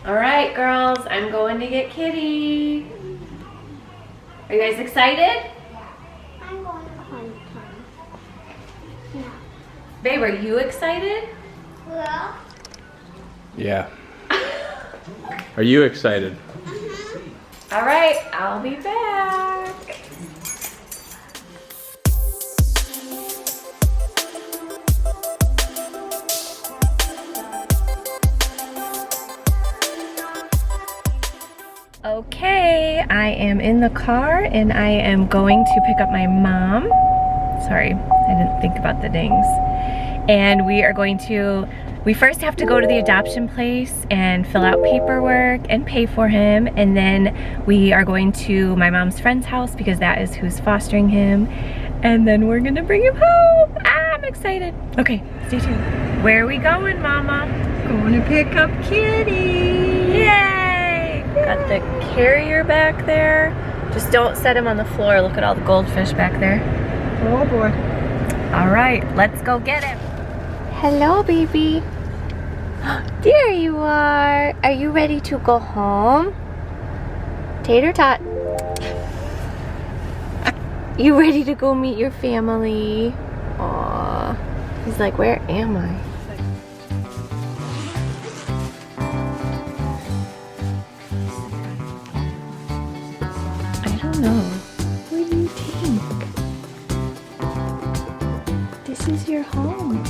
All right, girls, I'm going to get Kitty. Are you guys excited? I'm going to hunt him. No. Babe, are you excited? Well. Yeah. Are you excited? All right, I'll be back. Okay, I am in the car and I am going to pick up my mom. Sorry, I didn't think about the dings. And we are going to, we first have to go to the adoption place and fill out paperwork and pay for him. And then we are going to my mom's friend's house because that is who's fostering him. And then we're gonna bring him home. Ah, I'm excited. Okay, stay tuned. Where are we going, Mama? Going to pick up Kitty. Yay! Got the carrier back there. Just don't set him on the floor. Look at all the goldfish back there. Oh boy. All right, let's go get him. Hello, baby. There you are. Are you ready to go home? Tater tot. You ready to go meet your family? Aw. He's like, where am I? I don't know. What do you think? This is your home.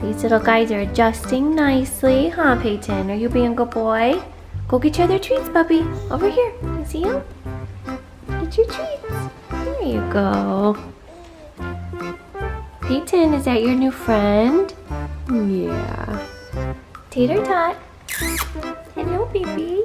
These little guys are adjusting nicely, huh, Peyton? Are you being a good boy? Go get your other treats, puppy. Over here. You see them? Get your treats. There you go. Peyton, is that your new friend? Yeah. Tater tot. Hello, baby.